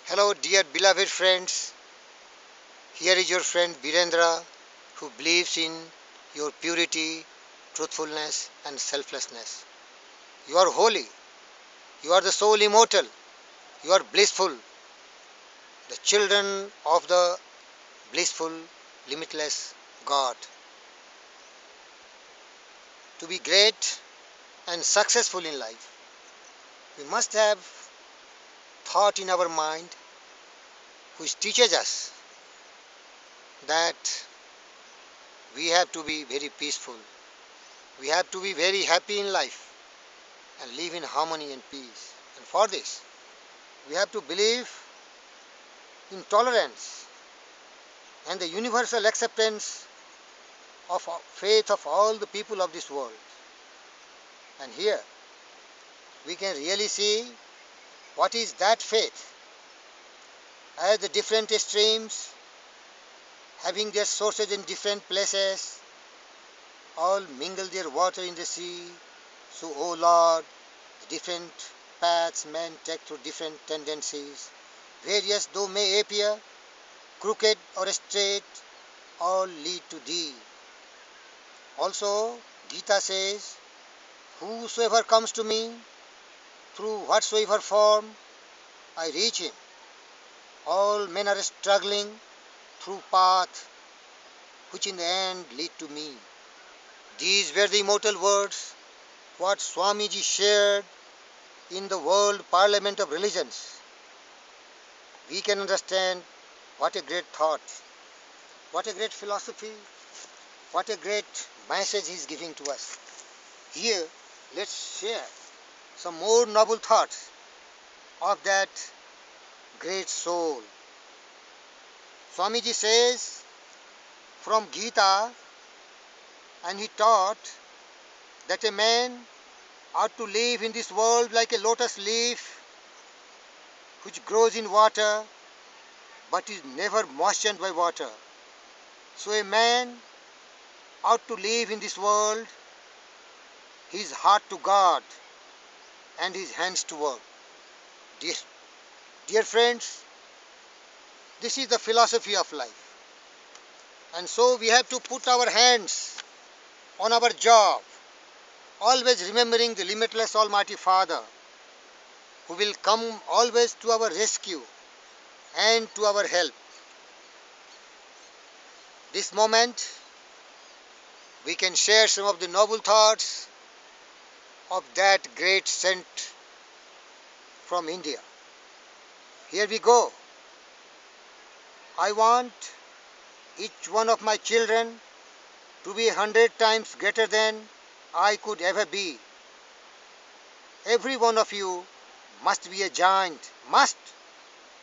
Hello, dear beloved friends. Here is your friend Virendra, who believes in your purity, truthfulness, and selflessness. You are holy. You are the soul immortal. You are blissful, the children of the blissful, limitless God. To be great and successful in life, we must have thought in our mind which teaches us that we have to be very peaceful. We have to be very happy in life and live in harmony and peace. And for this, we have to believe in tolerance and the universal acceptance of faith of all the people of this world. And here, we can really see what is that faith, as the different streams having their sources in different places all mingle their water in the sea. So, O Lord, the different paths men take through different tendencies, various though may appear, crooked or straight, all lead to Thee. Also, Gita says, whosoever comes to me, through whatsoever form, I reach him. All men are struggling through path which in the end lead to me. These were the immortal words what Swamiji shared in the World Parliament of Religions. We can understand what a great thought, what a great philosophy, what a great message he is giving to us. Here, let's share some more noble thoughts of that great soul. Swamiji says from Gita, and he taught that a man ought to live in this world like a lotus leaf which grows in water but is never moistened by water. So a man ought to live in this world, his heart to God and his hands to work. Dear friends, this is the philosophy of life. And so we have to put our hands on our job, always remembering the limitless Almighty Father, who will come always to our rescue and to our help. This moment, we can share some of the noble thoughts of that great saint from India. Here we go. I want each one of my children to be 100 times greater than I could ever be. Every one of you must be a giant. Must.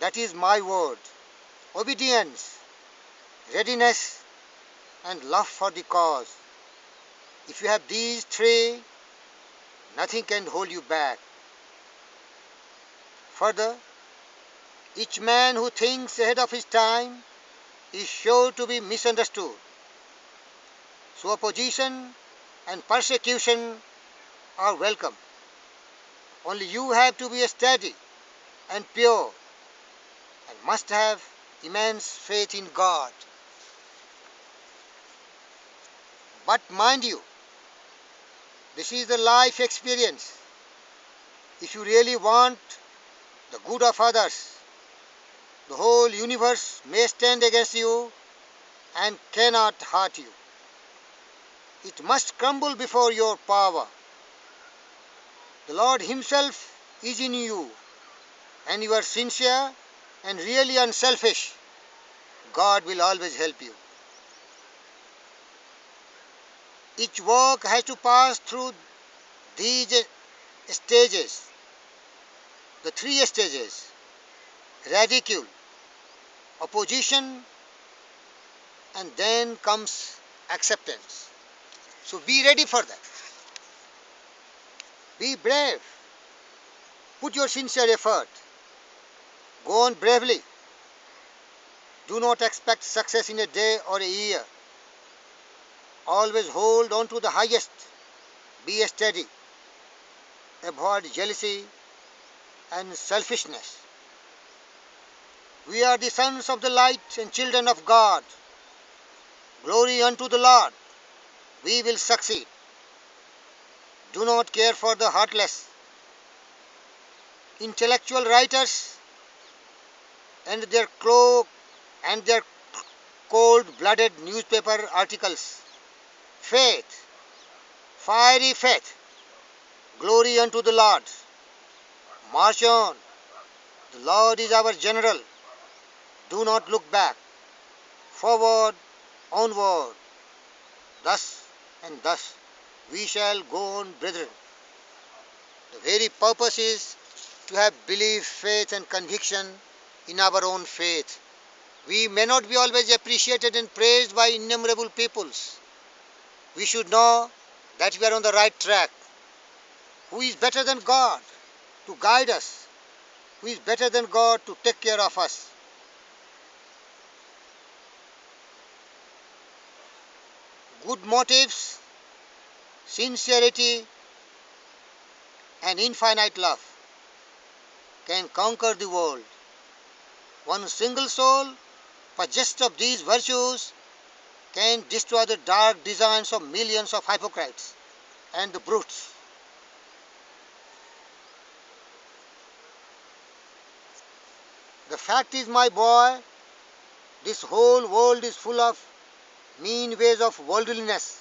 That is my word. Obedience, readiness, and love for the cause. If you have these three, nothing can hold you back. Further, each man who thinks ahead of his time is sure to be misunderstood. So opposition and persecution are welcome. Only you have to be steady and pure and must have immense faith in God. But mind you, this is the life experience. If you really want the good of others, the whole universe may stand against you and cannot hurt you. It must crumble before your power. The Lord Himself is in you, and you are sincere and really unselfish. God will always help you. Each work has to pass through these stages, the three stages: ridicule, opposition, and then comes acceptance. So be ready for that. Be brave. Put your sincere effort. Go on bravely. Do not expect success in a day or a year. Always hold on to the highest. Be steady. Avoid jealousy and selfishness. We are the sons of the light and children of God. Glory unto the Lord. We will succeed. Do not care for the heartless. Intellectual writers and their cold-blooded newspaper articles. Faith, fiery faith. Glory unto the Lord. March on. The Lord is our general. Do not look back. Forward, onward. Thus and thus we shall go on, brethren. The very purpose is to have belief, faith and conviction in our own faith. We may not be always appreciated and praised by innumerable peoples. We should know that we are on the right track. Who is better than God to guide us? Who is better than God to take care of us? Good motives, sincerity and infinite love can conquer the world. One single soul possessed of these virtues can destroy the dark designs of millions of hypocrites and the brutes. The fact is, my boy, this whole world is full of mean ways of worldliness,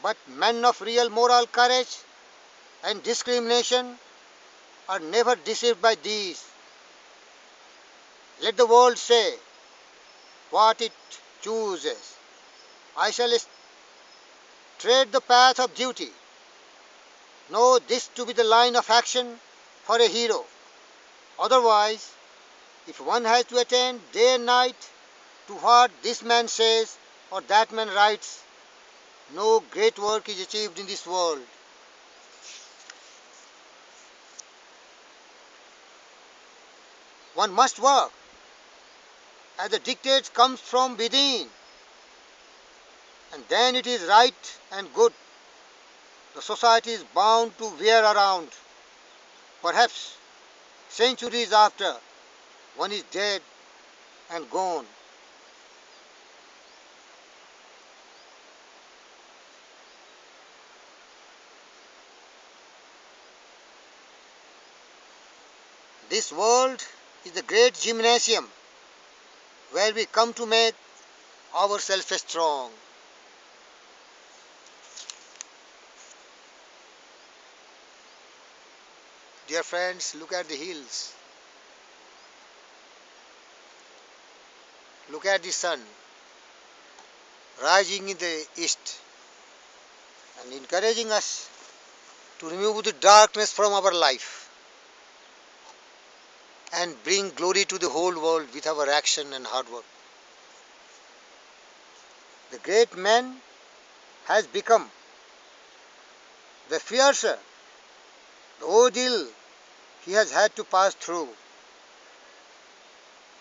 but men of real moral courage and discrimination are never deceived by these. Let the world say what it chooses. I shall tread the path of duty. Know this to be the line of action for a hero. Otherwise, if one has to attend day and night to what this man says or that man writes, no great work is achieved in this world. One must work as the dictate comes from within, and then it is right and good. The society is bound to wear around. Perhaps centuries after one is dead and gone. This world is the great gymnasium where we come to make ourselves strong. Dear friends, look at the hills. Look at the sun rising in the east and encouraging us to remove the darkness from our life and bring glory to the whole world with our action and hard work. The great man has become the fiecer, the ordeal he has had to pass through.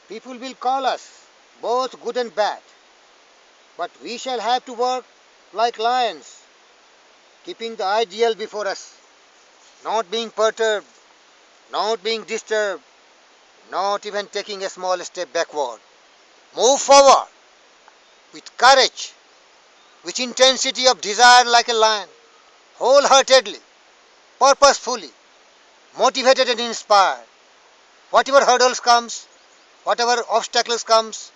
People will call us both good and bad, but we shall have to work like lions, keeping the ideal before us, not being perturbed, not being disturbed, not even taking a small step backward. Move forward with courage, with intensity of desire like a lion, wholeheartedly, purposefully, motivated and inspired. Whatever hurdles comes, whatever obstacles comes,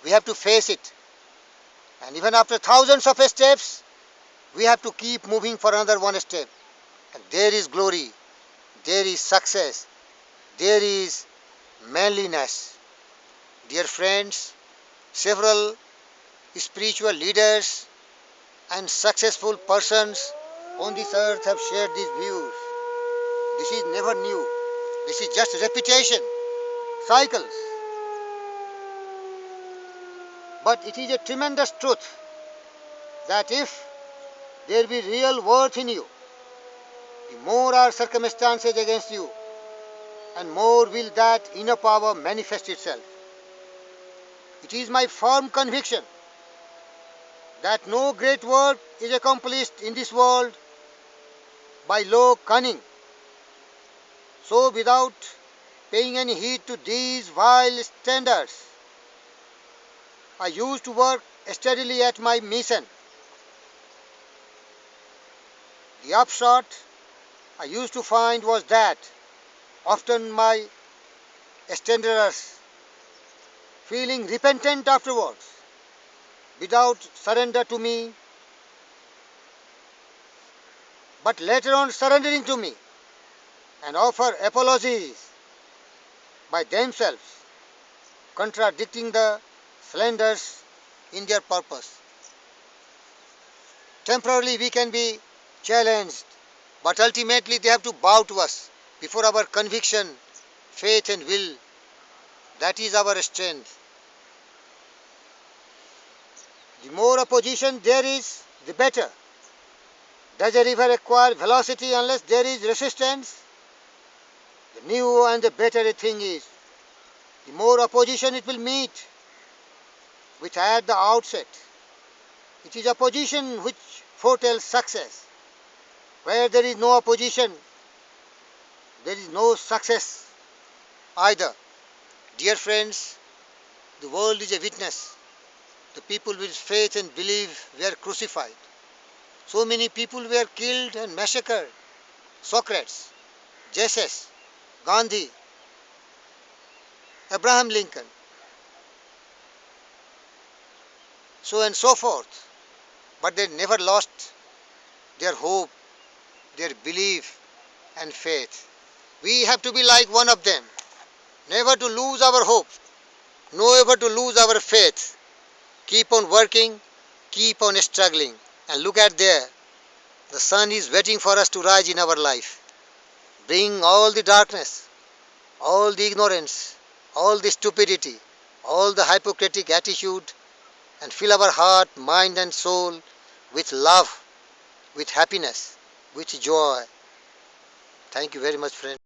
we have to face it. And even after thousands of steps, we have to keep moving for another one step. And there is glory, there is success, there is manliness. Dear friends, several spiritual leaders and successful persons on this earth have shared these views. This is never new. This is just repetition, cycles. But it is a tremendous truth that if there be real worth in you, the more are circumstances against you, and more will that inner power manifest itself. It is my firm conviction that no great work is accomplished in this world by low cunning. So without paying any heed to these vile standards. I used to work steadily at my mission. The upshot I used to find was that often my standards, feeling repentant afterwards, without surrender to me, but later on surrendering to me, and offer apologies by themselves, contradicting the slanders in their purpose. Temporarily we can be challenged, but ultimately they have to bow to us before our conviction, faith and will. That is our strength. The more opposition there is, the better. Does a river acquire velocity unless there is resistance? The new and the better a thing is, the more opposition it will meet with at the outset. It is opposition which foretells success. Where there is no opposition, there is no success either. Dear friends, the world is a witness. The people with faith and belief were crucified. So many people were killed and massacred. Socrates, Jesus, Gandhi, Abraham Lincoln, so and so forth. But they never lost their hope, their belief and faith. We have to be like one of them. Never to lose our hope. Never to lose our faith. Keep on working, keep on struggling. And look at there. The sun is waiting for us to rise in our life. Bring all the darkness, all the ignorance, all the stupidity, all the hypocritic attitude, and fill our heart, mind and soul with love, with happiness, with joy. Thank you very much, friends.